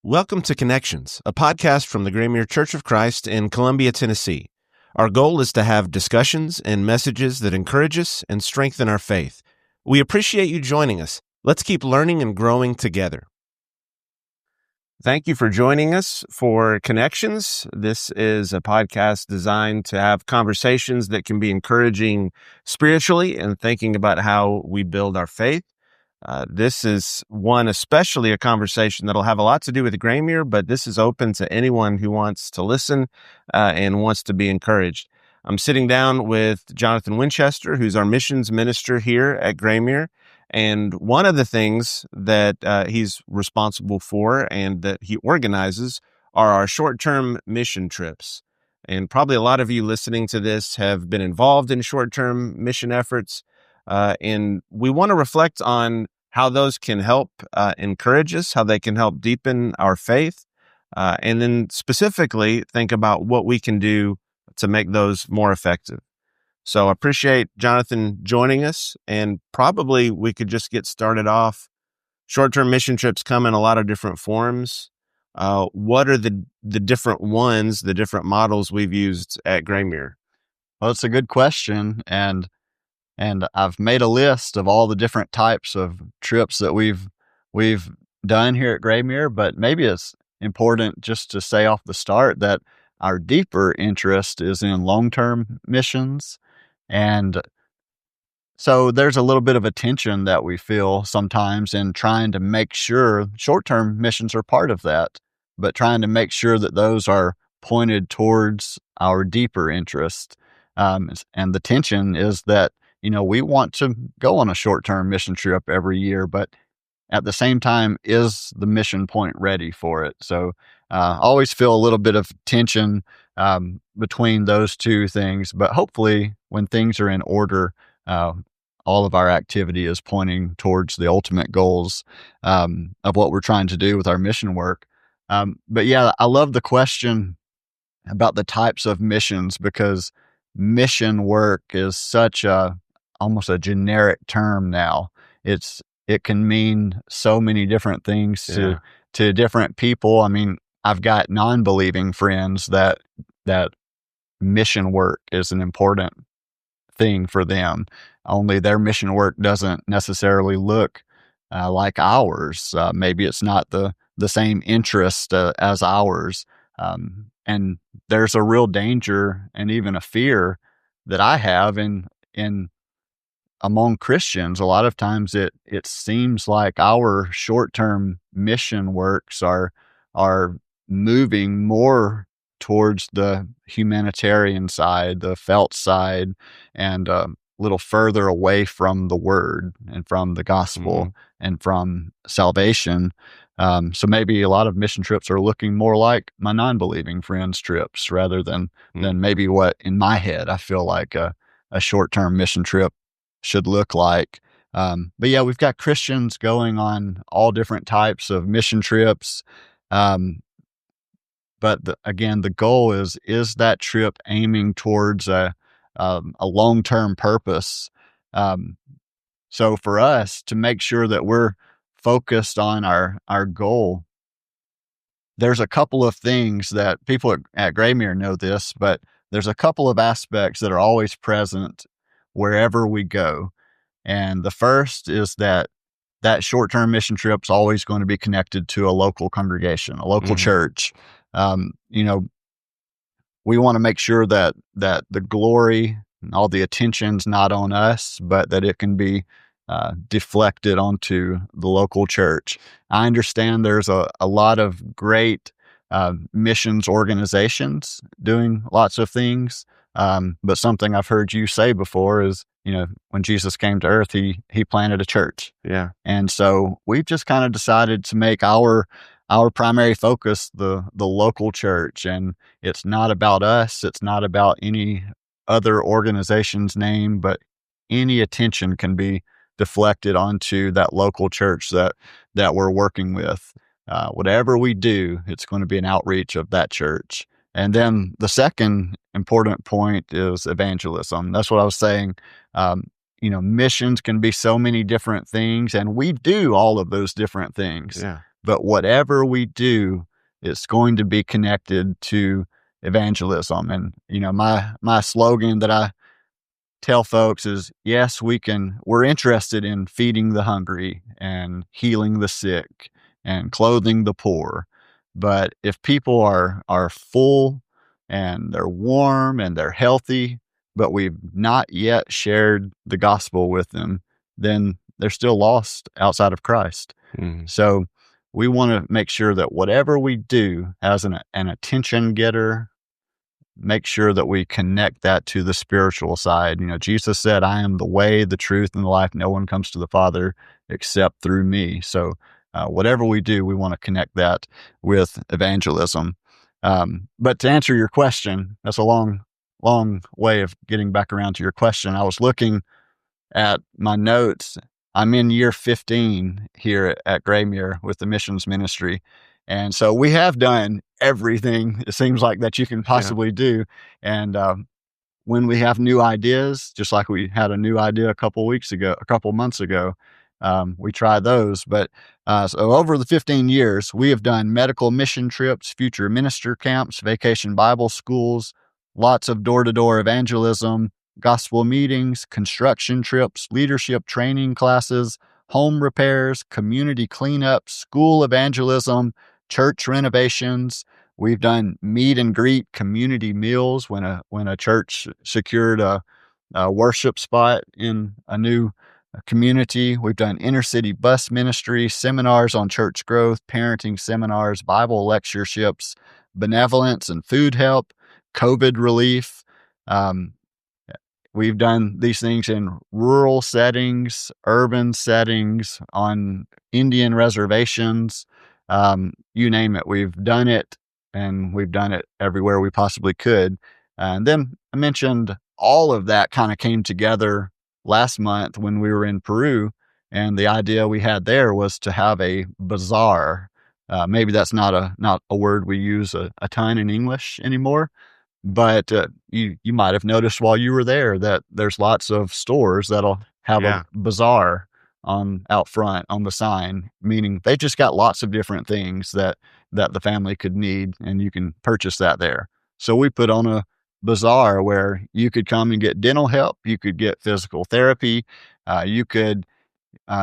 Welcome to Connections, a podcast from the Graymere Church of Christ in Columbia, Tennessee. Our goal is to have discussions and messages that encourage us and strengthen our faith. We appreciate you joining us. Let's keep learning and growing together. Thank you for joining us for Connections. This is a podcast designed to have conversations that can be encouraging spiritually and thinking about how we build our faith. This is especially a conversation that'll have a lot to do with Graymere, but this is open to anyone who wants to listen and wants to be encouraged. I'm sitting down with Jon Winchester, who's our missions minister here at Graymere. And one of the things that he's responsible for and that he organizes are our short-term mission trips. And probably a lot of you listening to this have been involved in short-term mission efforts. And we want to reflect on how those can help encourage us, how they can help deepen our faith, and then specifically think about what we can do to make those more effective. So I appreciate Jonathan joining us, and probably we could just get started off. Short-term mission trips come in a lot of different forms. What are the different ones, the different models we've used at Graymere? Well, it's a good question, and I've made a list of all the different types of trips that we've done here at Graymere, but maybe it's important just to say off the start that our deeper interest is in long-term missions. And so there's a little bit of a tension that we feel sometimes in trying to make sure short-term missions are part of that, but trying to make sure that those are pointed towards our deeper interest. And the tension is that we want to go on a short-term mission trip every year, but at the same time, is the mission point ready for it? So I always feel a little bit of tension between those two things, but hopefully when things are in order, all of our activity is pointing towards the ultimate goals of what we're trying to do with our mission work. But yeah, I love the question about the types of missions, because mission work is such almost a generic term now. It can mean so many different things to different people. I mean, I've got non-believing friends that mission work is an important thing for them. Only their mission work doesn't necessarily look like ours. Maybe it's not the same interest as ours. And there's a real danger and even a fear that I have in among Christians. A lot of times it seems like our short-term mission works are moving more towards the humanitarian side, the felt side, and a little further away from the word and from the gospel and from salvation. So maybe a lot of mission trips are looking more like my non-believing friends' trips rather than maybe what in my head I feel like a short-term mission trip should look like. But yeah, we've got Christians going on all different types of mission trips. But again, the goal is that trip aiming towards a long-term purpose. So for us to make sure that we're focused on our goal, there's a couple of things that people at Graymere know this, but there's a couple of aspects that are always present wherever we go. And the first is that short-term mission trip is always going to be connected to a local congregation, a local church. We want to make sure that the glory and all the attention's not on us, but that it can be deflected onto the local church. I understand there's a lot of great missions organizations doing lots of things. But something I've heard you say before is, when Jesus came to earth, he planted a church. Yeah. And so we've just kind of decided to make our primary focus the local church. And it's not about us. It's not about any other organization's name, but any attention can be deflected onto that local church that we're working with. Whatever we do, it's going to be an outreach of that church. And then the second important point is evangelism. That's what I was saying. Missions can be so many different things, and we do all of those different things. Yeah. but whatever we do, it's going to be connected to evangelism. And, my slogan that I tell folks is, yes, we're interested in feeding the hungry and healing the sick and clothing the poor. But if people are full and they're warm and they're healthy, but we've not yet shared the gospel with them, then they're still lost outside of Christ. Mhm. So we want to make sure that whatever we do has an attention getter. Make sure that we connect that to the spiritual side. Jesus said, I am the way, the truth, and the life. No one comes to the Father except through me. So, whatever we do, we want to connect that with evangelism. But to answer your question, that's a long, long way of getting back around to your question. I was looking at my notes. I'm in year 15 here at Graymere with the missions ministry. And so we have done everything it seems like that you can Yeah. possibly do. And when we have new ideas, just like we had a new idea a couple months ago, we try those. But so over the 15 years, we have done medical mission trips, future minister camps, vacation Bible schools, lots of door-to-door evangelism, gospel meetings, construction trips, leadership training classes, home repairs, community cleanup, school evangelism, church renovations. We've done meet and greet community meals when a church secured a worship spot in a new community. We've done inner city bus ministry, seminars on church growth, parenting seminars, Bible lectureships, benevolence and food help, COVID relief. Um, We've done these things in rural settings, urban settings, on Indian reservations, you name it. We've done it, and we've done it everywhere we possibly could. And then I mentioned all of that kind of came together last month when we were in Peru, and the idea we had there was to have a bazaar. Maybe that's not a word we use a ton in English anymore, but you might have noticed while you were there that there's lots of stores that'll have a Yeah. bazaar on out front on the sign, meaning they just got lots of different things that the family could need, and you can purchase that there. So we put on a bazaar where you could come and get dental help, you could get physical therapy, you could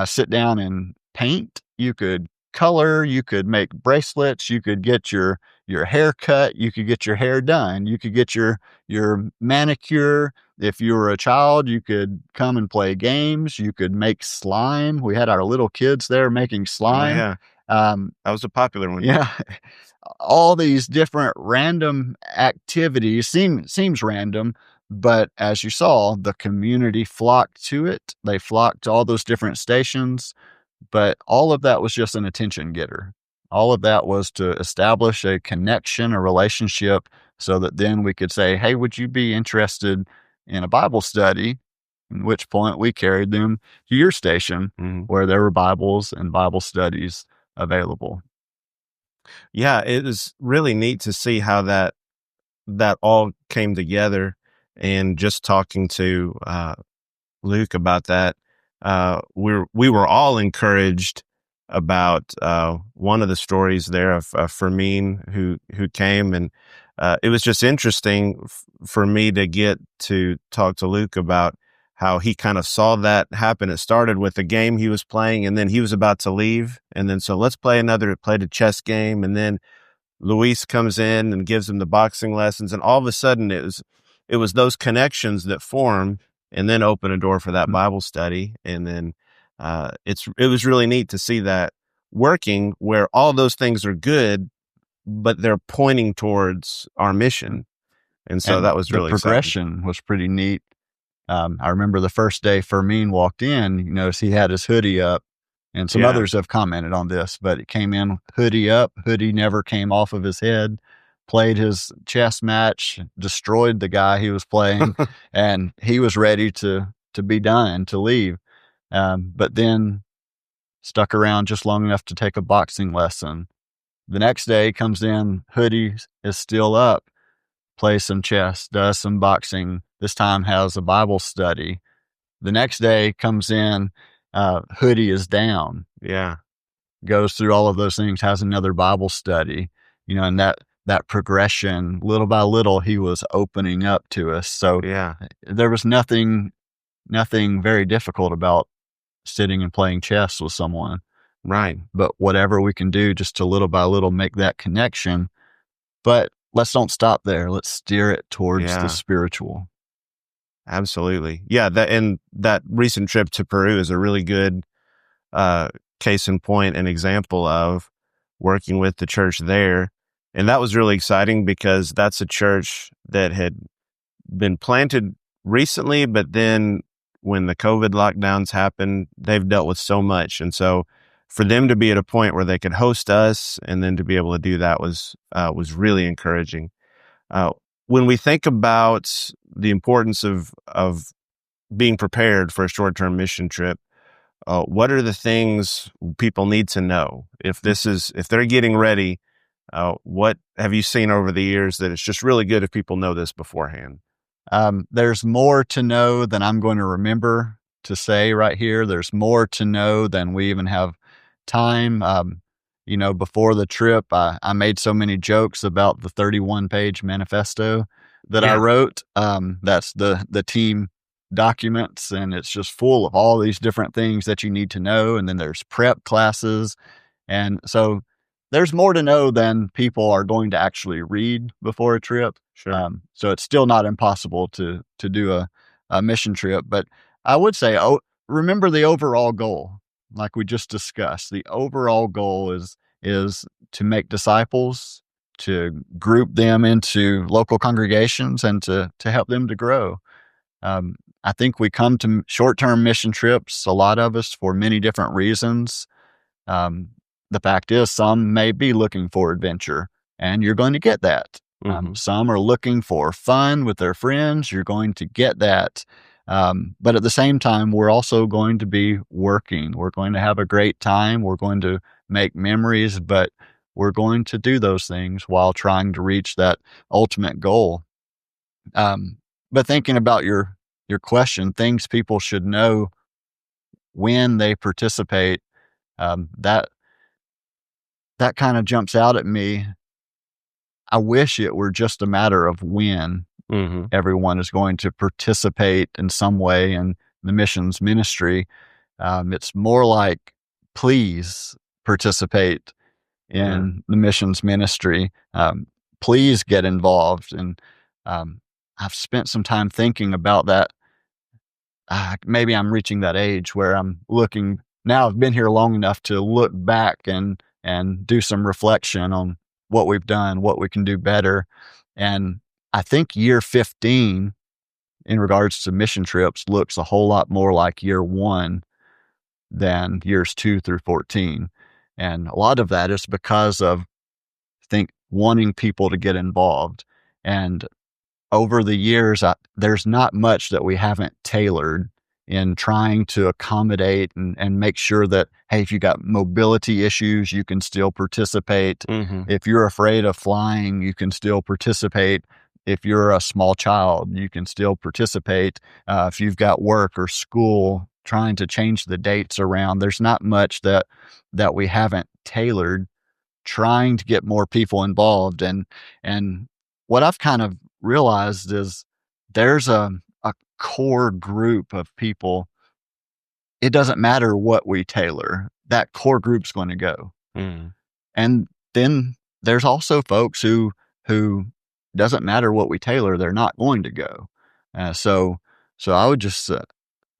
sit down and paint. You could color. You could make bracelets. You could get your hair cut. You could get your hair done. You could get your manicure. If you were a child, you could come and play games. You could make slime. We had our little kids there making Oh, slime. yeah. Um, That was a popular one. yeah, all these different random activities seems random, but as you saw, the community flocked to it. They flocked to all those different stations, but all of that was just an attention getter. All of that was to establish a connection, a relationship, so that then we could say, hey, would you be interested in a Bible study? At which point we carried them to your station Mhm. where there were Bibles and Bible studies available. Yeah, it is really neat to see how that all came together, and just talking to, Luke about that, we were all encouraged about, one of the stories there of Fermin who came, and, it was just interesting for me to get to talk to Luke about how he kind of saw that happen. It started with a game he was playing, and then he was about to leave, and then, so let's played a chess game, and then Luis comes in and gives him the boxing lessons, and all of a sudden it was those connections that form and then open a door for that Bible study. And then it was really neat to see that working, where all those things are good, but they're pointing towards our mission. And so And that was the really exciting. progression was pretty neat. I remember the first day Fermin walked in, you notice he had his hoodie up, and some Yeah. others have commented on this, but it came in hoodie up, hoodie never came off of his head, played his chess match, destroyed the guy he was playing, and he was ready to be done, to leave. But then stuck around just long enough to take a boxing lesson. The next day comes in, hoodie is still up, plays some chess, does some boxing, this time has a Bible study. The next day comes in, hoodie is down. Yeah. goes through all of those things, has another Bible study, and that progression, little by little, he was opening up to us. So Yeah. there was nothing very difficult about sitting and playing chess with someone. Right. But whatever we can do just to little by little make that connection. But let's don't stop there. Let's steer it towards the Yeah. spiritual. Absolutely. Yeah. That recent trip to Peru is a really good case in point and example of working with the church there. And that was really exciting because that's a church that had been planted recently, but then when the COVID lockdowns happened, they've dealt with so much. And so for them to be at a point where they could host us and then to be able to do that was really encouraging. Uh, when we think about the importance of being prepared for a short-term mission trip, what are the things people need to know if they're getting ready? What have you seen over the years that it's just really good if people know this beforehand? There's more to know than I'm going to remember to say right here. There's more to know than we even have time. Before the trip, I made so many jokes about the 31-page manifesto that I Yeah, wrote. That's the team documents, and it's just full of all these different things that you need to know. And then there's prep classes. And so there's more to know than people are going to actually read before a trip. sure. So it's still not impossible to do a mission trip. But I would say, remember the overall goal, like we just discussed. The overall goal is to make disciples, to group them into local congregations, and to help them to grow. I think we come to short-term mission trips, a lot of us, for many different reasons. Um, the fact is, some may be looking for adventure, and you're going to get that. Hmm. Some are looking for fun with their friends. You're going to get that. But at the same time, we're also going to be working. We're going to have a great time. We're going to make memories, but we're going to do those things while trying to reach that ultimate goal. But thinking about your question, things people should know when they participate, that kind of jumps out at me. I wish it were just a matter of when Hmm. everyone is going to participate in some way in the missions ministry. It's more like, please participate Yeah. in the missions ministry. Please get involved. And I've spent some time thinking about that. Maybe I'm reaching that age where I'm looking now. I've been here long enough to look back and do some reflection on what we've done, what we can do better. And I think year 15 in regards to mission trips looks a whole lot more like year 1 than years 2 through 14. And a lot of that is because of, I think, wanting people to get involved. And over the years, there's not much that we haven't tailored in trying to accommodate and make sure that, hey, if you got mobility issues, you can still participate. Hmm. If you're afraid of flying, you can still participate. If you're a small child, you can still participate. If you've got work or school, trying to change the dates around, there's not much that we haven't tailored, trying to get more people involved. And what I've kind of realized is there's a core group of people. It doesn't matter what we tailor, that core group's going to go. Hmm. And then there's also folks who doesn't matter what we tailor, they're not going to go. So I would just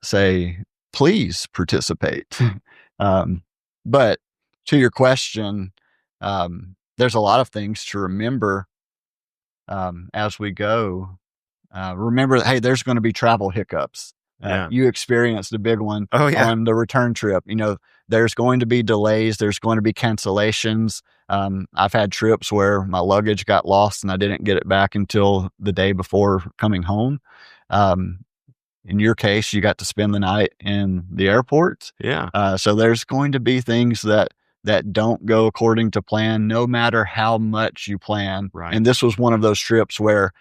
say, please participate. um, but to your question, there's a lot of things to remember as we go. Remember that, hey, there's going to be travel hiccups. Yeah. You experienced a big one Oh, yeah. on the return trip. There's going to be delays. There's going to be cancellations. I've had trips where my luggage got lost and I didn't get it back until the day before coming home. In your case, you got to spend the night in the airport. Yeah. So there's going to be things that don't go according to plan, no matter how much you plan. Right. And this was one of those trips where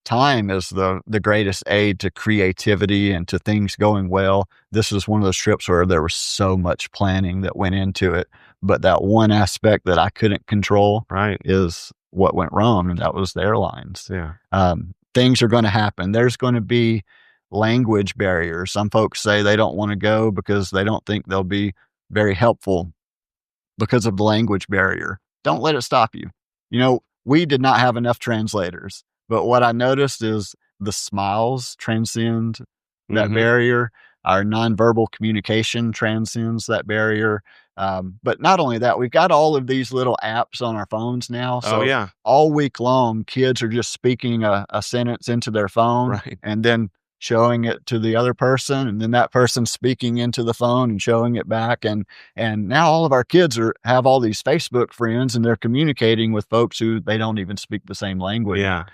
time is the greatest aid to creativity and to things going well. This was one of those trips where there was so much planning that went into it. but that one aspect that I couldn't control Right. is what went wrong, and that was the airlines. Yeah. Things are going to happen. There's going to be language barriers. Some folks say they don't want to go because they don't think they'll be very helpful because of the language barrier. Don't let it stop you. We did not have enough translators, but what I noticed is the smiles transcend that Mhm. barrier. Our nonverbal communication transcends that barrier. But not only that, we've got all of these little apps on our phones now. Oh, So yeah. all week long, kids are just speaking a sentence into their phone Right. and then showing it to the other person, and then that person speaking into the phone and showing it back. And now all of our kids have all these Facebook friends, and they're communicating with folks who they don't even speak the same language. Yeah.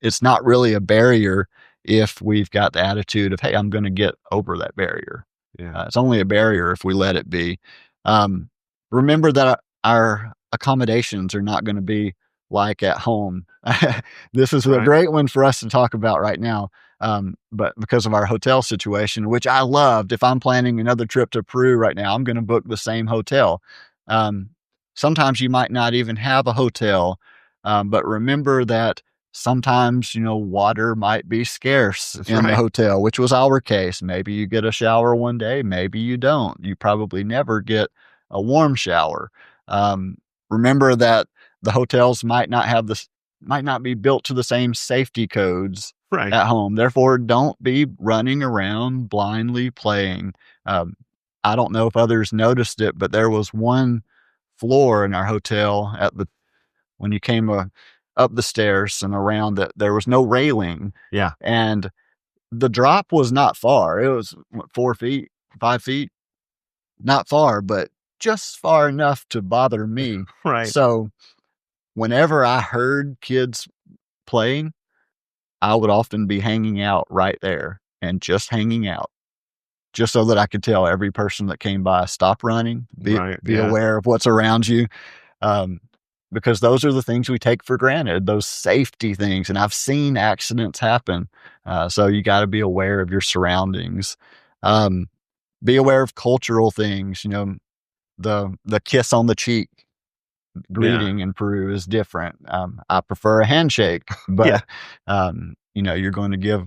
It's not really a barrier if we've got the attitude of, hey, I'm going to get over that barrier. Yeah. It's only a barrier if we let it be. Remember that our accommodations are not going to be like at home. This is a Right. great one for us to talk about right now. But because of our hotel situation, which I loved, if I'm planning another trip to Peru right now, I'm going to book the same hotel. Um, Sometimes you might not even have a hotel, but remember that sometimes, water might be scarce That's in the right. hotel, which was our case. Maybe you get a shower one day, maybe you don't. You probably never get a warm shower. Um, Remember that the hotels might not be built to the same safety codes Right. at home. Therefore, don't be running around blindly playing. Um, I don't know if others noticed it, but there was one floor in our hotel when you came up the stairs and around that there was no railing, Yeah. and the drop was not far. It was 4 feet, 5 feet, not far, but just far enough to bother me. Right. So whenever I heard kids playing, I would often be hanging out right there and just hanging out, just so that I could tell every person that came by, stop running, Right. be Yeah. aware of what's around you. Um, because those are the things we take for granted, those safety things. And I've seen accidents happen. So you got to be aware of your surroundings. Um, be aware of cultural things. The kiss on the cheek Yeah. greeting in Peru is different. I prefer a handshake, Yeah. but you're going to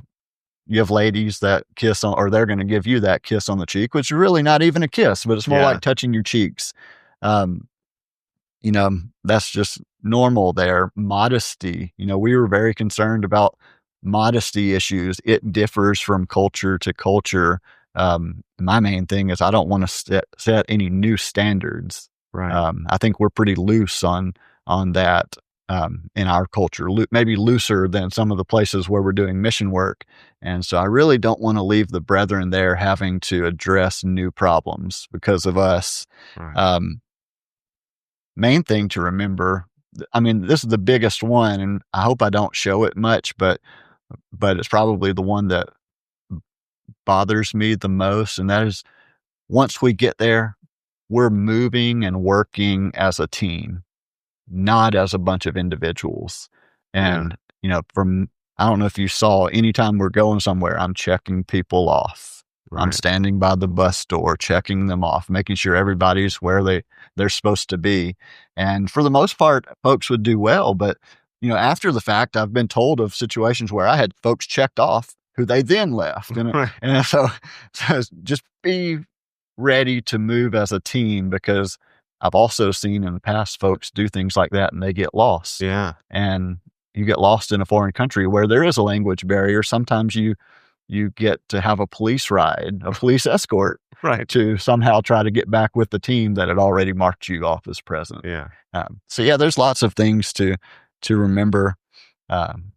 give ladies that kiss on, or they're going to give you that kiss on the cheek, which is really not even a kiss, but it's more Yeah. like touching your cheeks. Um, that's just normal there. Modesty, we were very concerned about modesty issues. It differs from culture to culture. My main thing is I don't want to set any new standards. Right. I think we're pretty loose on that in our culture, maybe looser than some of the places where we're doing mission work. And so I really don't want to leave the brethren there having to address new problems because of us. Right. Um, Main thing to remember, I mean, this is the biggest one, and I hope I don't show it much, but it's probably the one that bothers me the most, and that is once we get there, we're moving and working as a team, not as a bunch of individuals. Yeah. And, I don't know if you saw, anytime we're going somewhere, I'm checking people off. I'm Right. standing by the bus door, checking them off, making sure everybody's where they're supposed to be. And for the most part, folks would do well. But, after the fact, I've been told of situations where I had folks checked off who they then left. And, Right. and so just be ready to move as a team, because I've also seen in the past folks do things like that and they get lost. Yeah. And you get lost in a foreign country where there is a language barrier. Sometimes you get to have a police ride, a police escort Right. to somehow try to get back with the team that had already marked you off as present. Yeah. So yeah, there's lots of things to remember, um,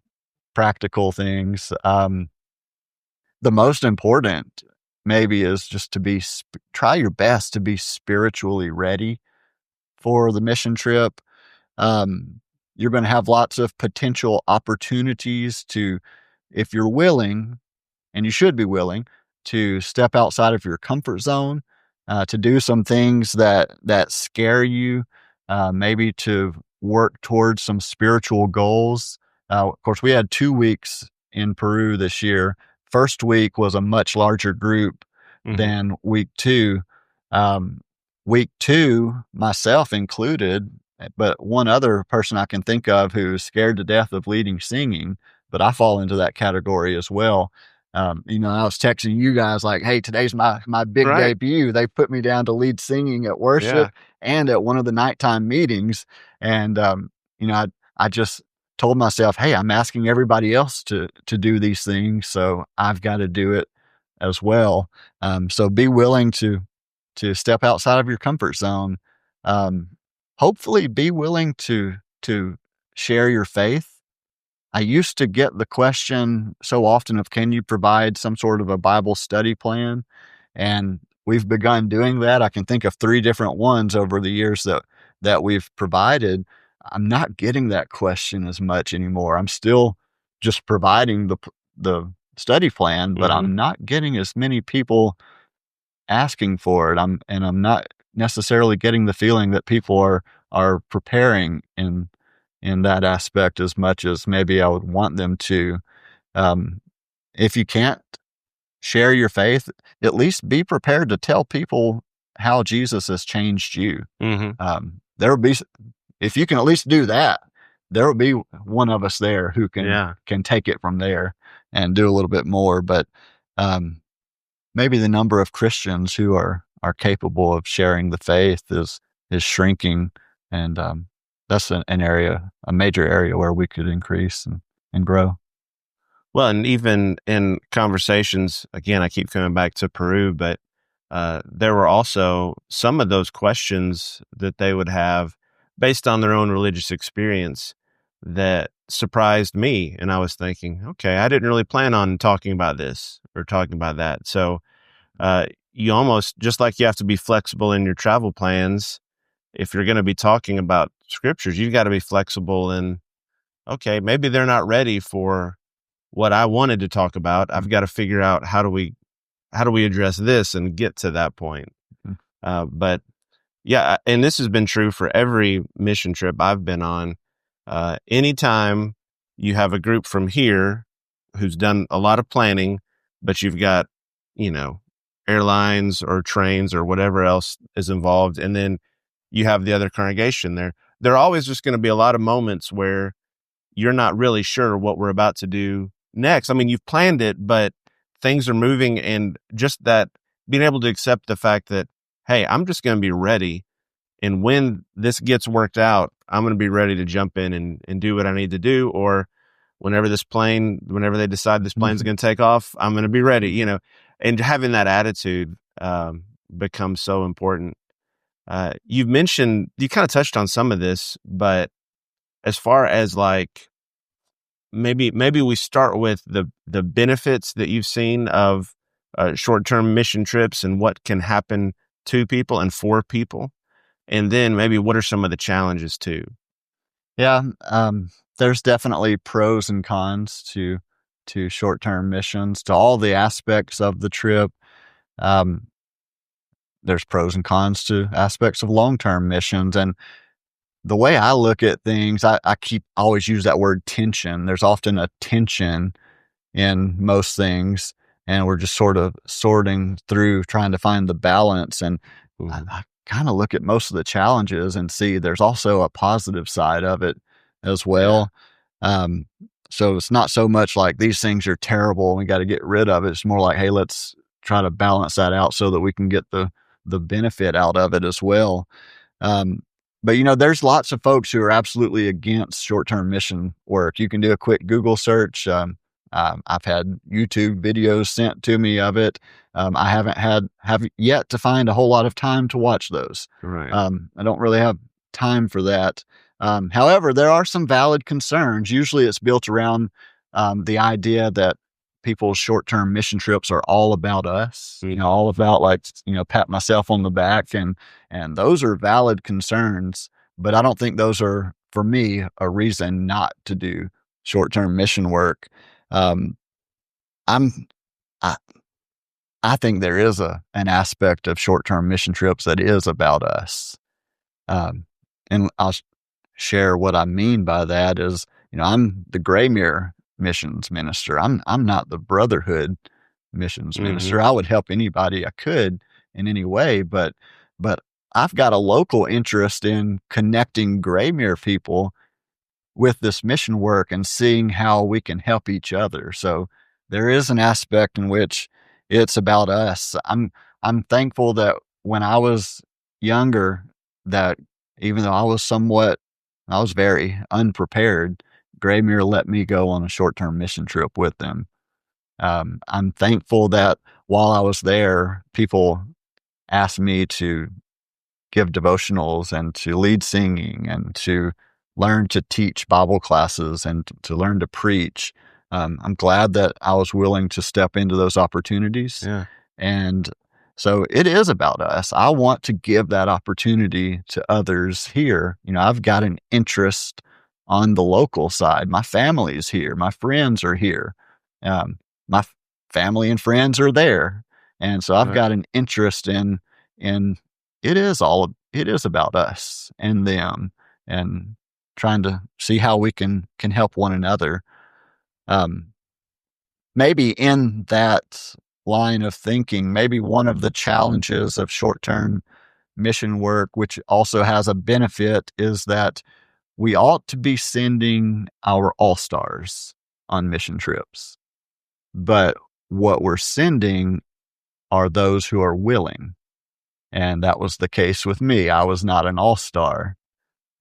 practical things. The most important maybe is just to try your best to be spiritually ready for the mission trip. You're going to have lots of potential opportunities to, if you're willing, and you should be willing to step outside of your comfort zone, to do some things that scare you, maybe to work towards some spiritual goals. Of course, we had 2 weeks in Peru this year. First week was a much larger group Mhm. than week two. Um, week 2, myself included, but one other person I can think of who's scared to death of leading singing, but I fall into that category as well. I was texting you guys like, "Hey, today's my big Right. debut." They put me down to lead singing at worship Yeah. and at one of the nighttime meetings, and I just told myself, "Hey, I'm asking everybody else to do these things, so I've got to do it as well." So be willing to step outside of your comfort zone. Um, Hopefully, be willing to share your faith. I used to get the question so often of, "Can you provide some sort of a Bible study plan?" And we've begun doing that. I can think of 3 different ones over the years that we've provided. I'm not getting that question as much anymore. I'm still just providing the study plan, but Mhm. I'm not getting as many people asking for it. I'm not necessarily getting the feeling that people are preparing in that aspect as much as maybe I would want them to. Um, if you can't share your faith, at least be prepared to tell people how Jesus has changed you. Mhm. There will be, if you can at least do that, there will be one of us there who Yeah. can take it from there and do a little bit more. But um, maybe the number of Christians who are capable of sharing the faith is shrinking, and that's an area, a major area where we could increase and grow. Well, and even in conversations, again, I keep coming back to Peru, but there were also some of those questions that they would have based on their own religious experience that surprised me. And I was thinking, okay, I didn't really plan on talking about this or talking about that. So you almost, just like you have to be flexible in your travel plans, if you're going to be talking about scriptures, you've got to be flexible in, okay, maybe they're not ready for what I wanted to talk about. I've got to figure out how do we address this and get to that point. Mhm. But yeah, and this has been true for every mission trip I've been on. Anytime you have a group from here who's done a lot of planning, but you've got, you know, airlines or trains or whatever else is involved, and then you have the other congregation there, there are always just going to be a lot of moments where you're not really sure what we're about to do next. I mean, you've planned it, but things are moving, and just that being able to accept the fact that, hey, I'm just going to be ready. And when this gets worked out, I'm going to be ready to jump in and do what I need to do. Or whenever they decide this plane's going to take off, I'm going to be ready, and having that attitude becomes so important. You kind of touched on some of this, but as far as like, maybe we start with the benefits that you've seen of short-term mission trips and what can happen to people and for people, and then maybe what are some of the challenges too. Yeah, there's definitely pros and cons to short-term missions, to all the aspects of the trip. Um, there's pros and cons to aspects of long-term missions, and the way I look at things, I keep always use that word tension. There's often a tension in most things, and we're just sort of sorting through trying to find the balance. And I, Mhm. I kind of look at most of the challenges and see there's also a positive side of it as Yeah. well. Um, so it's not so much like these things are terrible and we got to get rid of it. It's more like, hey, let's try to balance that out so that we can get the benefit out of it as well. Um, but there's lots of folks who are absolutely against short-term mission work. You can do a quick Google search. I've had YouTube videos sent to me of it. I have yet to find a whole lot of time to watch those. Right. I don't really have time for that. However, there are some valid concerns. Usually, it's built around the idea that people's short-term mission trips are all about us. Mm. All about like pat myself on the back, and those are valid concerns. But I don't think those are, for me, a reason not to do short-term mission work. Um, I'm I I think there is an aspect of short-term mission trips that is about us. Um, and I'll share what I mean by that is, I'm the Graymere missions minister. I'm not the Brotherhood missions Mhm. minister. I would help anybody I could in any way, but I've got a local interest in connecting Graymere people with this mission work and seeing how we can help each other. So there is an aspect in which it's about us. I'm thankful that when I was younger, that even though I was very unprepared, Graymere let me go on a short-term mission trip with them. I'm thankful that while I was there, people asked me to give devotionals and to lead singing and to learn to teach Bible classes and to learn to preach. I'm glad that I was willing to step into those opportunities. Yeah. And so it is about us. I want to give that opportunity to others here. I've got an interest on the local side. My family is here. My friends are here. My family and friends are there. And so I've Right. got an interest in it is about us and them and trying to see how we can help one another. Um, Maybe in that line of thinking, maybe one of the challenges of short-term mission work, which also has a benefit, is that we ought to be sending our all-stars on mission trips. But what we're sending are those who are willing. And that was the case with me. I was not an all-star,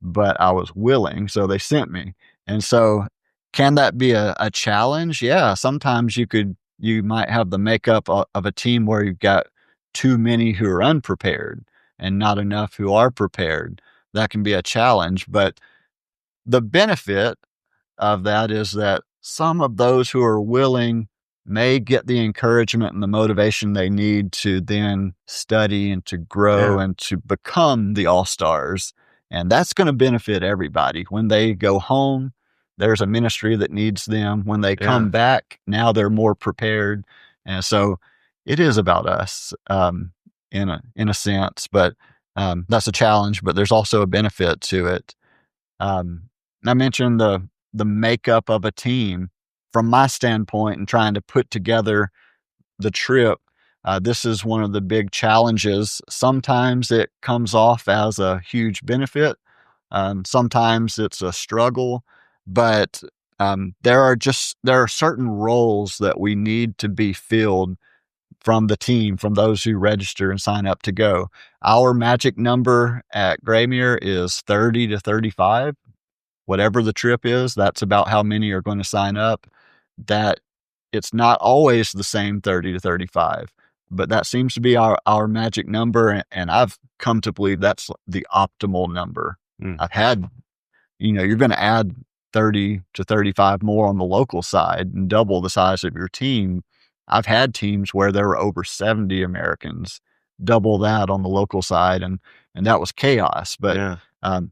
but I was willing, so they sent me. And so can that be a challenge? Yeah, sometimes you might have the makeup of a team where you've got too many who are unprepared and not enough who are prepared. That can be a challenge, but the benefit of that is that some of those who are willing may get the encouragement and the motivation they need to then study and to grow Yeah. and to become the all-stars. And that's going to benefit everybody. When they go home, there's a ministry that needs them. When they Yeah. come back, now they're more prepared. And so it is about us, in a sense, but that's a challenge, but there's also a benefit to it. Um, I mentioned the makeup of a team from my standpoint and trying to put together the trip. This is one of the big challenges. Sometimes it comes off as a huge benefit. Sometimes it's a struggle, but there are certain roles that we need to be filled from the team, from those who register and sign up to go. Our magic number at Graymere is 30 to 35. Whatever the trip is, that's about how many are going to sign up. That it's not always the same 30 to 35, but that seems to be our magic number. And I've come to believe that's the optimal number. Mm. I've had, you're going to add 30 to 35 more on the local side and double the size of your team. I've had teams where there were over 70 Americans, double that on the local side. And that was chaos. But Yeah.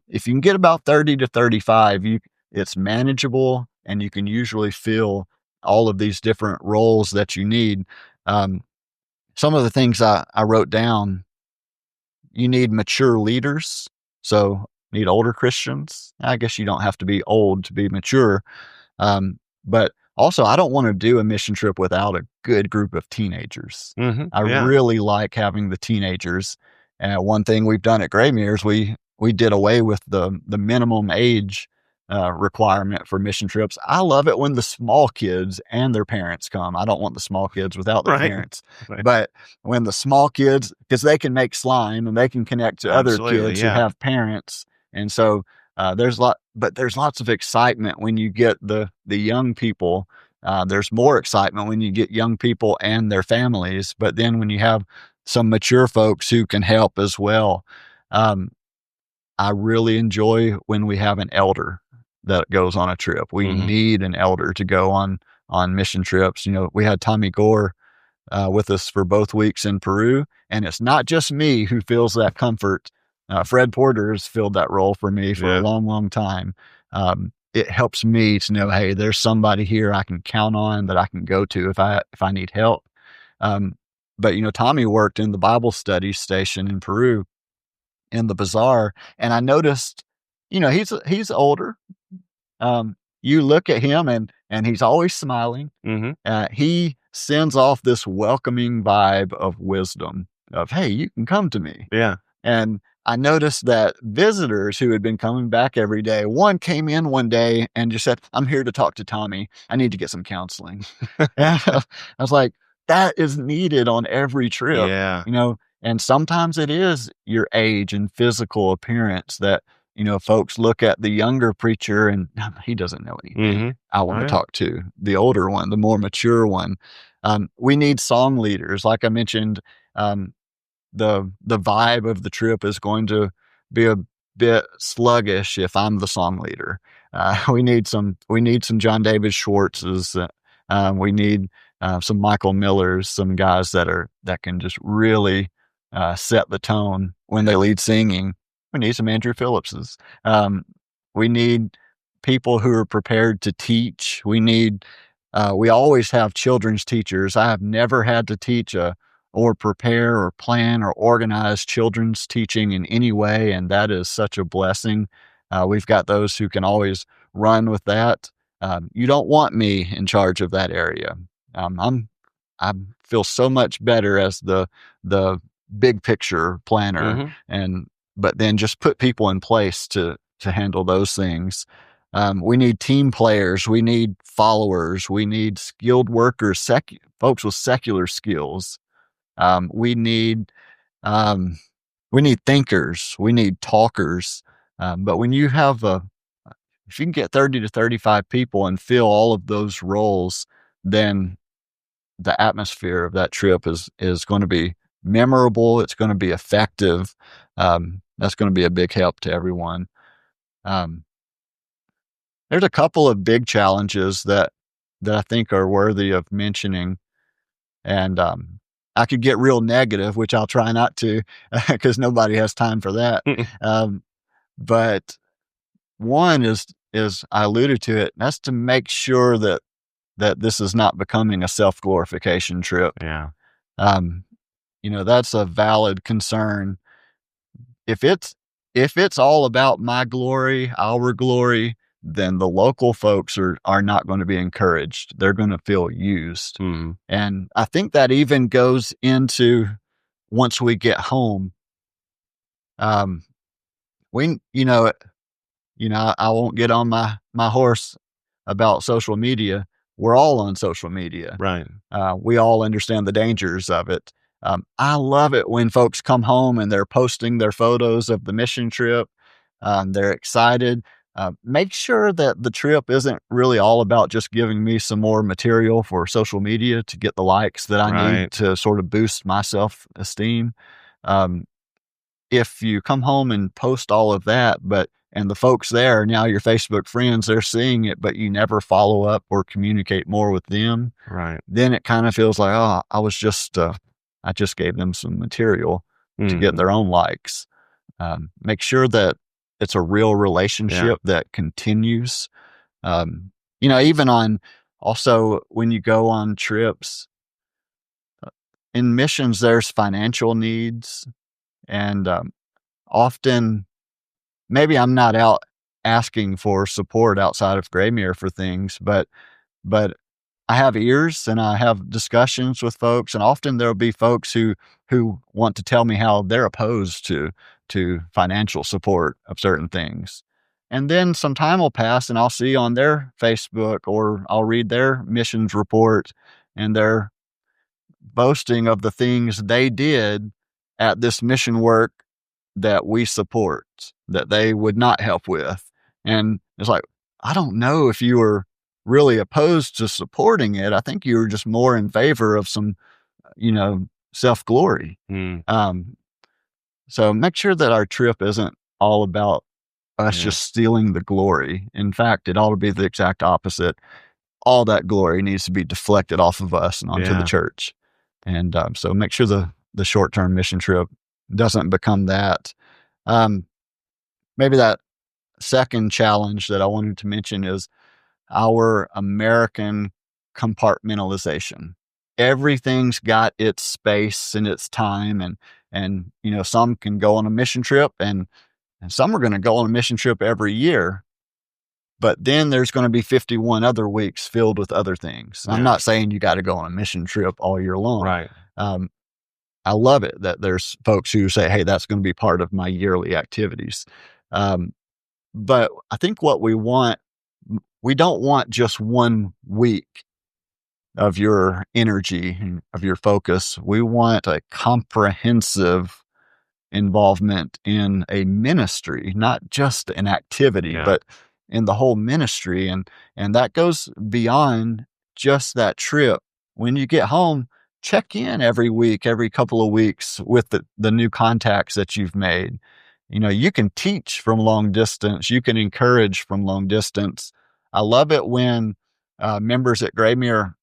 if you can get about 30 to 35, it's manageable and you can usually fill all of these different roles that you need. Some of the things I wrote down, you need mature leaders. So need older Christians. I guess you don't have to be old to be mature. But also, I don't want to do a mission trip without a good group of teenagers. I Yeah. really like having the teenagers. And one thing we've done at Graymere is we did away with the minimum age requirement for mission trips. I love it when the small kids and their parents come. I don't want the small kids without their Right. parents. Right. But when the small kids, because they can make slime and they can connect to other Absolutely, kids who yeah. have parents. And so there's lots of excitement when you get the young people. There's more excitement when you get young people and their families, but then when you have some mature folks who can help as well. I really enjoy when we have an elder that goes on a trip. We need an elder to go on mission trips. We had Tommy Gore with us for both weeks in Peru, and it's not just me who feels that comfort. Fred Porter has filled that role for me for a long, long time. It helps me to know, hey, there's somebody here I can count on that I can go to if I need help. But Tommy worked in the Bible study station in Peru in the bazaar, and I noticed, he's older. You look at him and he's always smiling. He sends off this welcoming vibe of wisdom of, hey, you can come to me. Yeah. And I noticed that visitors who had been coming back every day, one came in one day and just said, "I'm here to talk to Tommy. I need to get some counseling." And I was like, that is needed on every trip, Yeah. you know, and sometimes it is your age and physical appearance that, folks look at the younger preacher and he doesn't know anything. Mm-hmm. I Oh, want to yeah. talk to the older one, the more mature one. We need song leaders. Like I mentioned, um, the vibe of the trip is going to be a bit sluggish if I'm the song leader. We need some John David Schwartzes. We need some Michael Millers, some guys that can just really set the tone when they lead singing. We need some Andrew Phillipses. We need people who are prepared to teach. We always have children's teachers. I have never had to teach or prepare or plan or organize children's teaching in any way, and that is such a blessing. We've got those who can always run with that. You don't want me in charge of that area. I feel so much better as the big picture planner, Mm-hmm. but then just put people in place to handle those things. We need team players. We need followers. We need skilled workers, folks with secular skills. Um, we need um, we need thinkers. We need talkers. But when you have if you can get 30 to 35 people and fill all of those roles, then the atmosphere of that trip is going to be memorable. It's going to be effective. That's going to be a big help to everyone. Um, there's a couple of big challenges that I think are worthy of mentioning, and I could get real negative, which I'll try not to, because nobody has time for that. Um, but one is I alluded to it. That's to make sure that this is not becoming a self glorification trip. Yeah. Um, that's a valid concern. If it's all about my glory, our glory, then the local folks are not going to be encouraged. They're going to feel used. Mm-hmm. And I think that even goes into once we get home. Um, we, I won't get on my horse about social media. We're all on social media. Right. We all understand the dangers of it. I love it when folks come home and they're posting their photos of the mission trip. They're excited. Make sure that the trip isn't really all about just giving me some more material for social media to get the likes that I Right. need to sort of boost my self esteem. Um, if you come home and post all of that, and the folks there, now your Facebook friends, they're seeing it, but you never follow up or communicate more with them, Right. then it kind of feels like, oh, I just gave them some material to get Mm-hmm. their own likes. Make sure that it's a real Yeah. relationship that continues. Um, even also when you go on trips, in missions, there's financial needs, and often maybe I'm not out asking for support outside of Graymere for things, but I have ears and I have discussions with folks, and often there'll be folks who want to tell me how they're opposed to financial support of certain things. And then some time will pass and I'll see on their Facebook or I'll read their missions report and they're boasting of the things they did at this mission work that we support, that they would not help with. And it's like, I don't know if you were really opposed to supporting it. I think you were just more in favor of some, self glory. Mm. Um, so make sure that our trip isn't all about us Yeah. just stealing the glory. In fact, it ought to be the exact opposite. All that glory needs to be deflected off of us and onto the Yeah. church. And so make sure the short term mission trip doesn't become that. Um, Maybe that second challenge that I wanted to mention is our American compartmentalization. Everything's got its space and its time, and some can go on a mission trip, and some are going to go on a mission trip every year. But then there's going to be 51 other weeks filled with other things. I'm Yeah. not saying you got to go on a mission trip all year long. Right. Um, I love it that there's folks who say, hey, that's going to be part of my yearly activities. But I think what we don't want just 1 week of your energy, of your focus. We want a comprehensive involvement in a ministry, not just an activity, Yeah. but in the whole ministry. And that goes beyond just that trip. When you get home, check in every week, every couple of weeks with the new contacts that you've made. You can teach from long distance. You can encourage from long distance. I love it when members at Graymere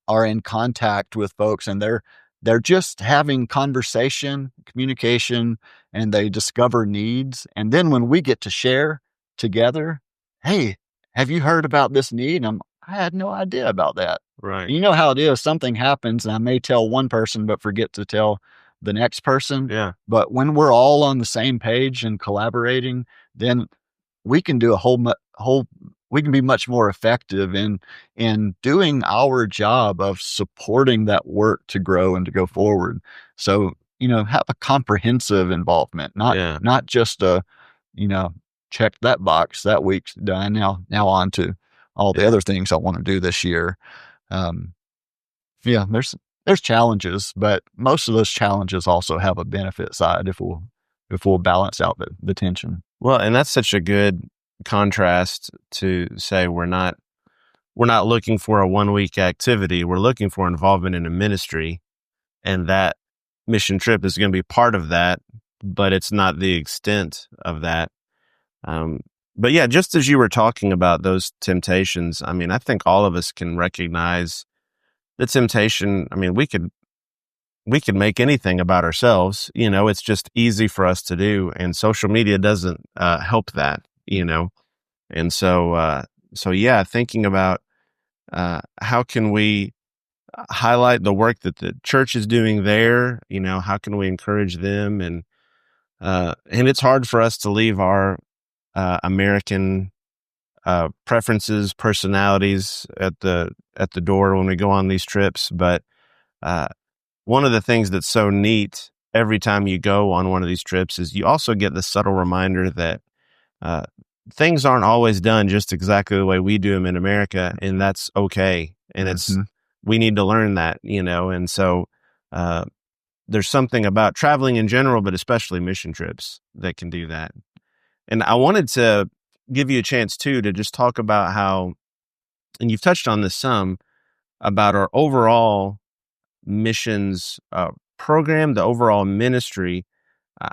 are in contact with folks and they're just having conversation, communication, and they discover needs. And then when we get to share together, hey, have you heard about this need? I had no idea about that. Right. You know how it is. Something happens and I may tell one person, but forget to tell the next person. Yeah. But when we're all on the same page and collaborating, then we can do we can be much more effective in doing our job of supporting that work to grow and to go forward. So, have a comprehensive involvement, not just you know, check that box, that week's done. Now on to all the other things I want to do this year. Um, yeah, there's challenges, but most of those challenges also have a benefit side if we'll balance out the tension. Well, and that's such a good contrast to say we're not looking for a 1 week activity. We're looking for involvement in a ministry, and that mission trip is going to be part of that, but it's not the extent of that. But yeah, just as you were talking about those temptations, I mean, I think all of us can recognize the temptation. I mean, we could make anything about ourselves. It's just easy for us to do, and social media doesn't help that. And so yeah, thinking about how can we highlight the work that the church is doing there? How can we encourage them? And it's hard for us to leave our American preferences, personalities at the door when we go on these trips. But one of the things that's so neat every time you go on one of these trips is you also get the subtle reminder that things aren't always done just exactly the way we do them in America, and that's okay. And we need to learn that, and so there's something about traveling in general, but especially mission trips that can do that. And I wanted to give you a chance too to just talk about how, and you've touched on this some, about our overall missions program, the overall ministry,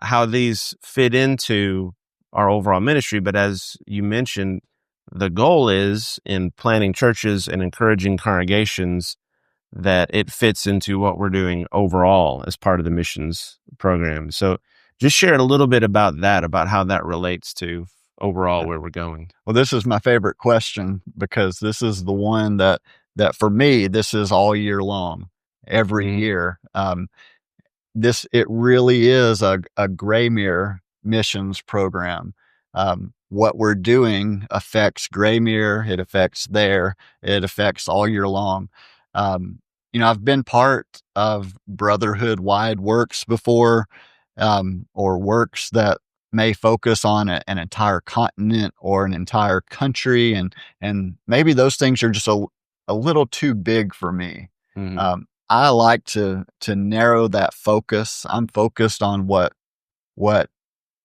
how these fit into our overall ministry. But as you mentioned, the goal is in planning churches and encouraging congregations that it fits into what we're doing overall as part of the missions program. So just share a little bit about that, about how that relates to overall where we're going. Well, this is my favorite question because this is the one that for me, this is all year long, every year. It really is a Graymere missions program. What we're doing affects Graymere, it affects it affects all year long. I've been part of brotherhood-wide works before, or works that may focus on an entire continent or an entire country, and maybe those things are just a little too big for me. I like to narrow that focus. I'm focused on what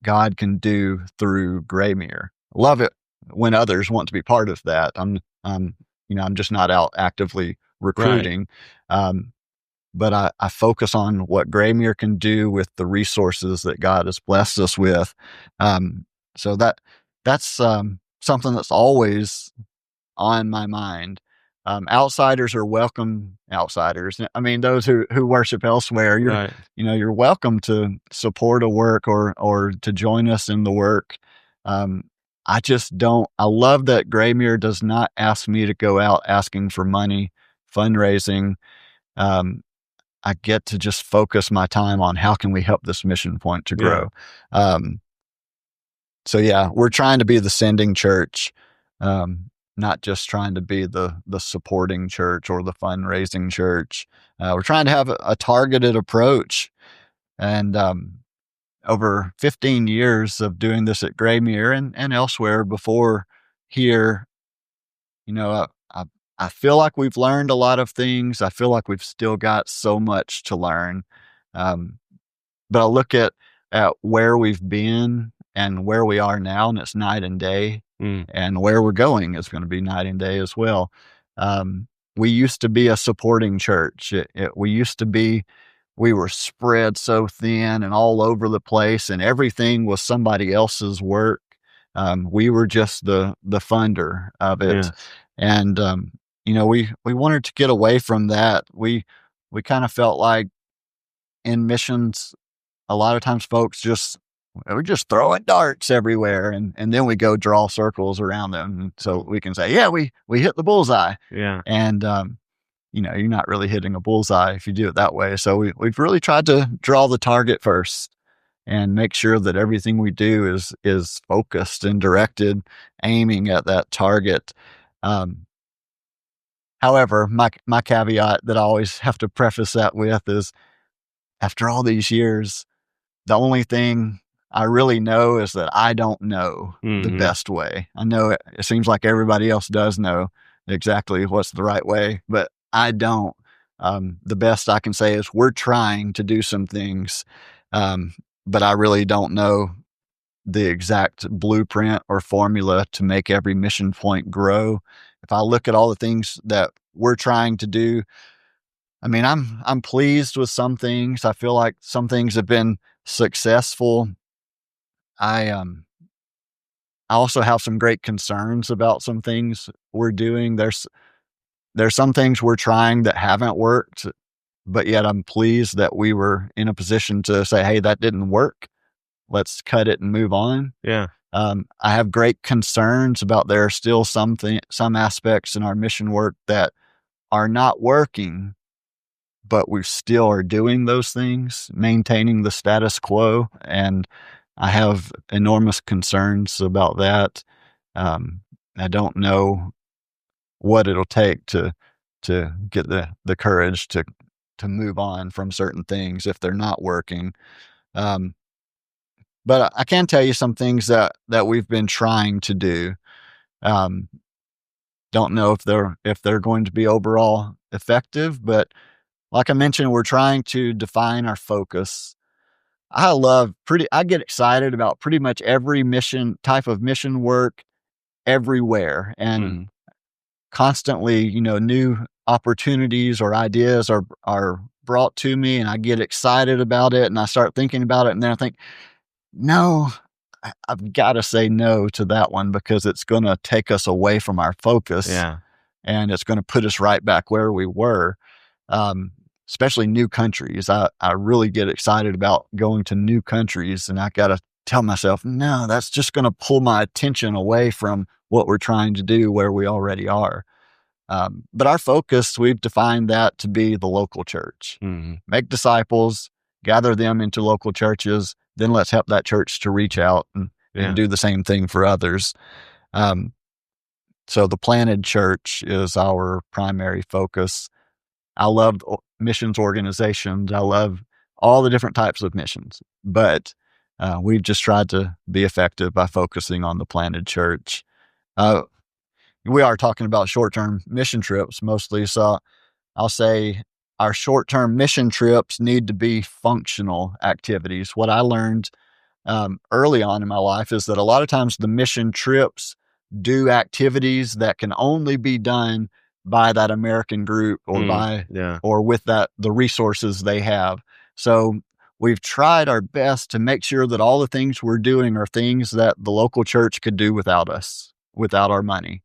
God can do through Graymere. Love it when others want to be part of that. I'm just not out actively recruiting. Right. But I focus on what Graymere can do with the resources that God has blessed us with. So that's something that's always on my mind. Outsiders are welcome. Outsiders. I mean, those who worship elsewhere, you're welcome to support a work or to join us in the work. I just don't. I love that Graymere does not ask me to go out asking for money, fundraising. I get to just focus my time on how can we help this mission point to grow. So yeah, we're trying to be the sending church. not just trying to be the supporting church or the fundraising church. We're trying to have a targeted approach. And over 15 years of doing this at Graymere and elsewhere before here, you know, I feel like we've learned a lot of things. I feel like we've still got so much to learn. Um, but I look at where we've been and where we are now, and it's night and day. Mm. And where we're going is going to be night and day as well. We used to be a supporting church. We were spread so thin and all over the place, and everything was somebody else's work. We were just the funder of it. Yeah. And, we wanted to get away from that. We kind of felt like in missions, a lot of times folks we're just throwing darts everywhere, and then we go draw circles around them so we can say, yeah, we hit the bullseye. Yeah. And, you're not really hitting a bullseye if you do it that way. So we've really tried to draw the target first and make sure that everything we do is focused and directed, aiming at that target. However, my caveat that I always have to preface that with is, after all these years, the only thing I really know is that I don't know the best way. I know it seems like everybody else does know exactly what's the right way, but I don't. The best I can say is we're trying to do some things, but I really don't know the exact blueprint or formula to make every mission point grow. If I look at all the things that we're trying to do, I mean, I'm pleased with some things. I feel like some things have been successful. I also have some great concerns about some things we're doing. There's some things we're trying that haven't worked, but yet I'm pleased that we were in a position to say, hey, that didn't work. Let's cut it and move on. Yeah. I have great concerns about there are still some aspects in our mission work that are not working, but we still are doing those things, maintaining the status quo. And I have enormous concerns about that. I don't know what it'll take to get the courage to move on from certain things if they're not working. But I can tell you some things that we've been trying to do. Don't know if they're going to be overall effective, but like I mentioned, we're trying to define our focus. I get excited about pretty much every type of mission work everywhere, and constantly, new opportunities or ideas are brought to me, and I get excited about it, and I start thinking about it, and then I think, no, I've got to say no to that one because it's going to take us away from our focus. Yeah. And it's going to put us right back where we were. Especially new countries. I really get excited about going to new countries, and I got to tell myself, no, that's just going to pull my attention away from what we're trying to do where we already are. But our focus, we've defined that to be the local church. Make disciples, gather them into local churches, then let's help that church to reach out and do the same thing for others. So the planted church is our primary focus. I love missions organizations. I love all the different types of missions, but we've just tried to be effective by focusing on the planted church. We are talking about short-term mission trips mostly, so I'll say our short-term mission trips need to be functional activities. What I learned early on in my life is that a lot of times the mission trips do activities that can only be done by that American group or with the resources they have. So we've tried our best to make sure that all the things we're doing are things that the local church could do without us, without our money.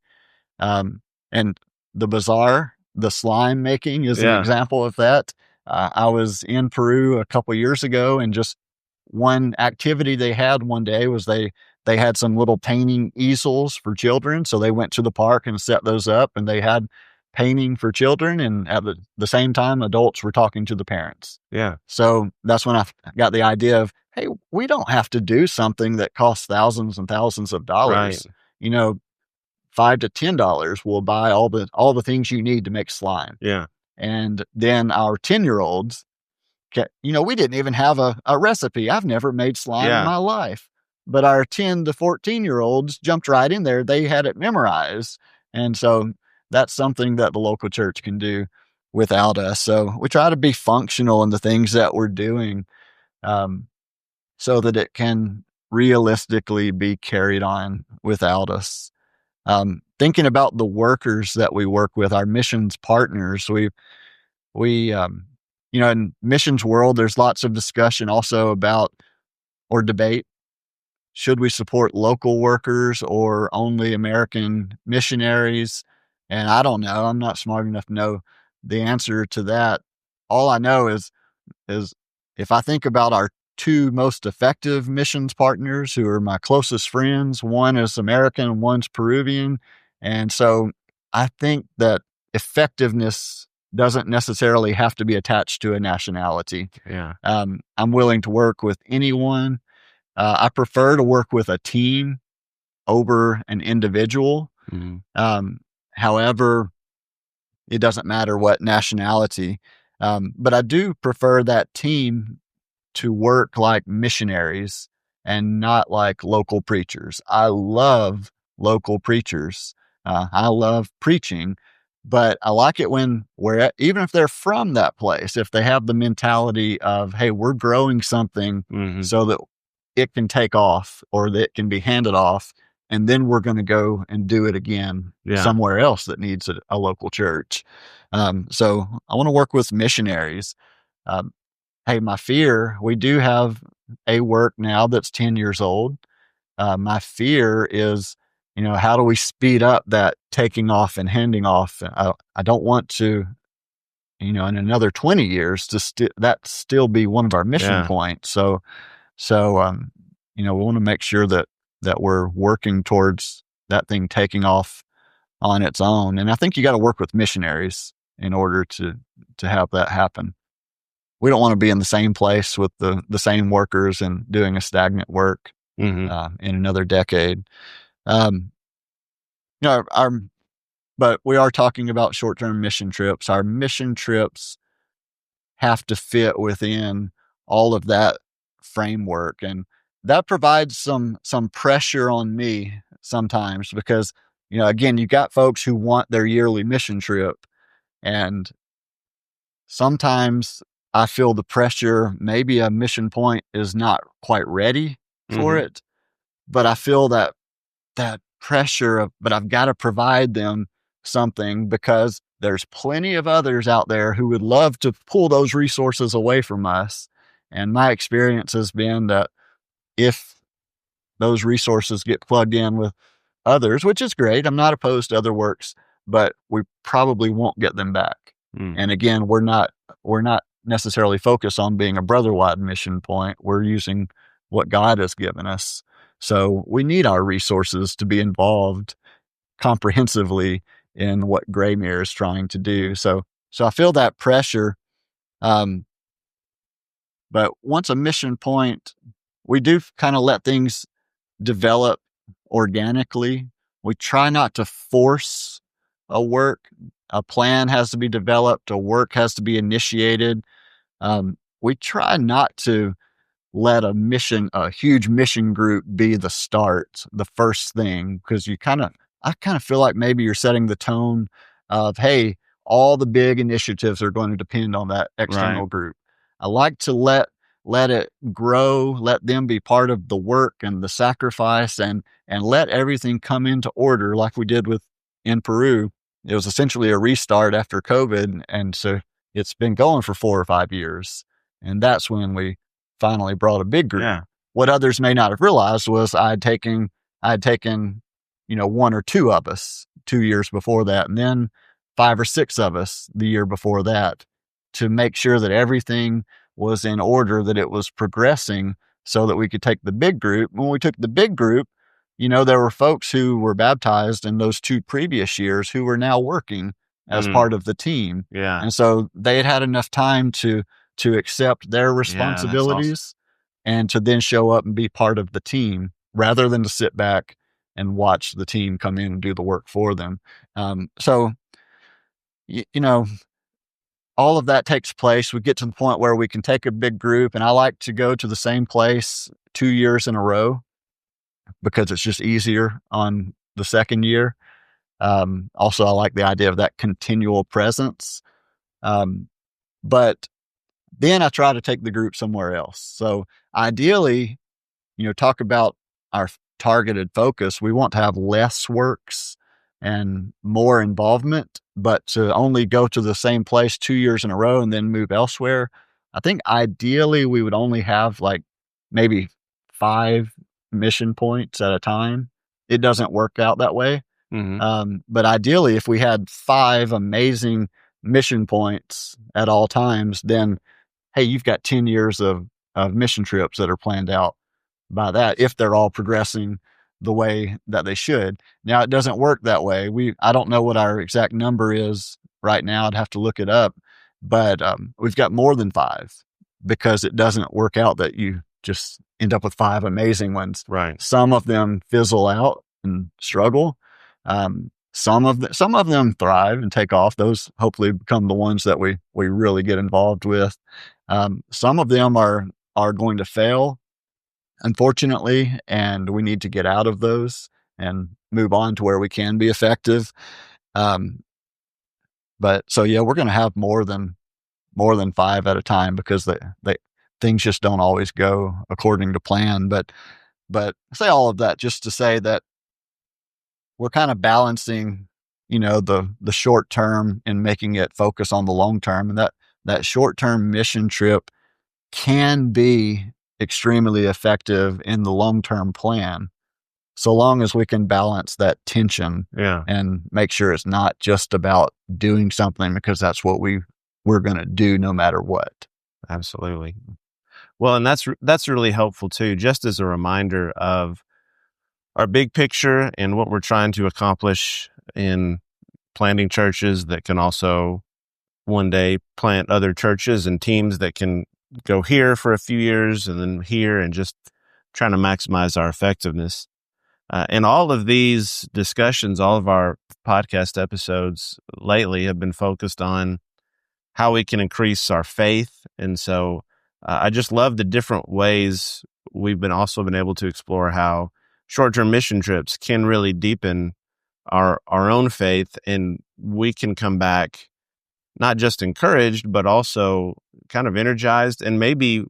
And the bazaar, the slime making is an example of that. I was in Peru a couple years ago, and just one activity they had one day was they had some little painting easels for children. So they went to the park and set those up, and they had painting for children. And at the same time, adults were talking to the parents. Yeah. So that's when I got the idea of, hey, we don't have to do something that costs thousands and thousands of dollars. Right. $5 to $10 will buy all the things you need to make slime. Yeah. And then our 10-year-olds, we didn't even have a recipe. I've never made slime in my life. But our 10 to 14-year-olds jumped right in there. They had it memorized. And so that's something that the local church can do without us. So we try to be functional in the things that we're doing, so that it can realistically be carried on without us. Thinking about the workers that we work with, our missions partners, we in missions world, there's lots of discussion also about, or debate, should we support local workers or only American missionaries? And I don't know. I'm not smart enough to know the answer to that. All I know is if I think about our two most effective missions partners who are my closest friends, one is American, one's Peruvian. And so I think that effectiveness doesn't necessarily have to be attached to a nationality. Yeah. I'm willing to work with anyone. I prefer to work with a team over an individual. Mm-hmm. However, it doesn't matter what nationality. But I do prefer that team to work like missionaries and not like local preachers. I love local preachers. I love preaching, but I like it when even if they're from that place, if they have the mentality of, hey, we're growing something Mm-hmm. so that it can take off or that it can be handed off, and then we're going to go and do it again somewhere else that needs a local church. So I want to work with missionaries. Hey, my fear, we do have a work now that's 10 years old. My fear is, how do we speed up that taking off and handing off? I don't want to, in another 20 years that still be one of our mission points. So, we want to make sure that we're working towards that thing taking off on its own. And I think you got to work with missionaries in order to have that happen. We don't want to be in the same place with the same workers and doing a stagnant work in another decade. But we are talking about short-term mission trips. Our mission trips have to fit within all of that framework, and that provides some pressure on me sometimes because, again, you got folks who want their yearly mission trip, and sometimes I feel the pressure. Maybe a mission point is not quite ready for it, but I feel that pressure but I've got to provide them something because there's plenty of others out there who would love to pull those resources away from us. And my experience has been that if those resources get plugged in with others, which is great, I'm not opposed to other works, but we probably won't get them back. And again, we're not necessarily focused on being a brother-wide mission point. We're using what God has given us. So we need our resources to be involved comprehensively in what Graymere is trying to do. So I feel that pressure. But once a mission point, we do kind of let things develop organically. We try not to force a work. A plan has to be developed. A work has to be initiated. We try not to let a huge mission group be the start, the first thing, because I kind of feel like maybe you're setting the tone of, hey, all the big initiatives are going to depend on that external group. I like to let it grow, let them be part of the work and the sacrifice, and let everything come into order like we did in Peru. It was essentially a restart after COVID, and so it's been going for 4 or 5 years. And that's when we finally brought a big group. Yeah. What others may not have realized was I had taken, 1 or 2 of us 2 years before that, and then 5 or 6 of us the year before that, to make sure that everything was in order, that it was progressing so that we could take the big group. When we took the big group, there were folks who were baptized in those 2 previous years who were now working as part of the team. Yeah. And so they had had enough time to accept their responsibilities and to then show up and be part of the team rather than to sit back watch the team come in and do the work for them. So, you know, all of that takes place. We get to the point where we can take a big group, and I like to go to the same place 2 years in a row because it's just easier on the second year. Also, I like the idea of that continual presence. But then I try to take the group somewhere else. So ideally, talk about our targeted focus. We want to have less works and more involvement, but to only go to the same place 2 years in a row and then move elsewhere. I think ideally we would only have like maybe 5 mission points at a time. It doesn't work out that way. But ideally, if we had 5 amazing mission points at all times, then hey, you've got 10 years of mission trips that are planned out by that, if they're all progressing the way that they should. Now, it doesn't work that way. I don't know what our exact number is right now. I'd have to look it up, but we've got more than 5 because it doesn't work out that you just end up with 5 amazing ones. Right. Some of them fizzle out and struggle. Some of them thrive and take off. Those hopefully become the ones that we really get involved with. Some of them are going to fail, unfortunately, and we need to get out of those and move on to where we can be effective. But so yeah, we're going to have more than 5 at a time because they things just don't always go according to plan. But say all of that just to say that we're kind of balancing, the short term and making it focus on the long term, and that short term mission trip can be extremely effective in the long term plan, so long as we can balance that tension and make sure it's not just about doing something because that's what we're going to do no matter what. Absolutely. Well, and that's really helpful too, just as a reminder of our big picture and what we're trying to accomplish in planting churches that can also one day plant other churches and teams that can go here for a few years and then here, and just trying to maximize our effectiveness. And all of these discussions, all of our podcast episodes lately have been focused on how we can increase our faith. And so I just love the different ways we've also been able to explore how short-term mission trips can really deepen our own faith, and we can come back not just encouraged, but also kind of energized, and maybe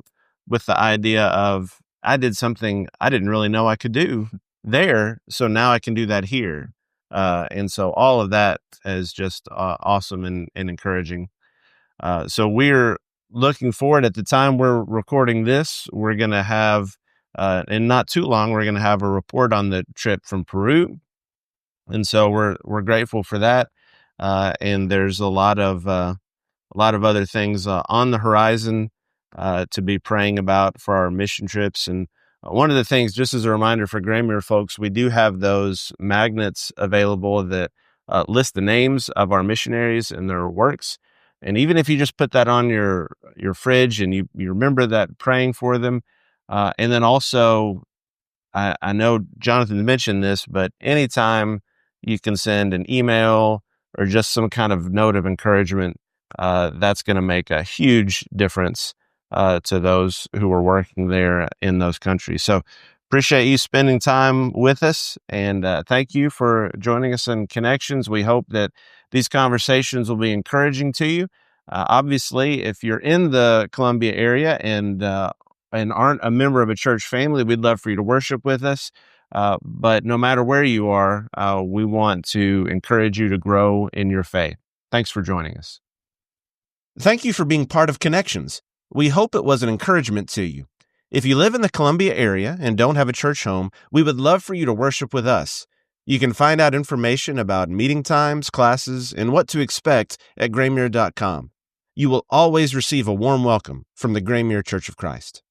with the idea of, I did something I didn't really know I could do there, so now I can do that here. And so all of that is just awesome and encouraging. So we're looking forward. At the time we're recording this, we're going to have, and not too long, we're going to have a report on the trip from Peru. And so we're grateful for that. And there's a lot of other things on the horizon to be praying about for our mission trips. And one of the things, just as a reminder for Graymere folks, we do have those magnets available that list the names of our missionaries and their works. And even if you just put that on your fridge and you remember that, praying for them. And then also, I know Jonathan mentioned this, but anytime you can send an email or just some kind of note of encouragement, that's going to make a huge difference to those who are working there in those countries. So appreciate you spending time with us, and thank you for joining us in Connections. We hope that these conversations will be encouraging to you. Obviously, if you're in the Columbia area and aren't a member of a church family, we'd love for you to worship with us. But no matter where you are, we want to encourage you to grow in your faith. Thanks for joining us. Thank you for being part of Connections. We hope it was an encouragement to you. If you live in the Columbia area and don't have a church home, we would love for you to worship with us. You can find out information about meeting times, classes, and what to expect at graymere.com. You will always receive a warm welcome from the Graymere Church of Christ.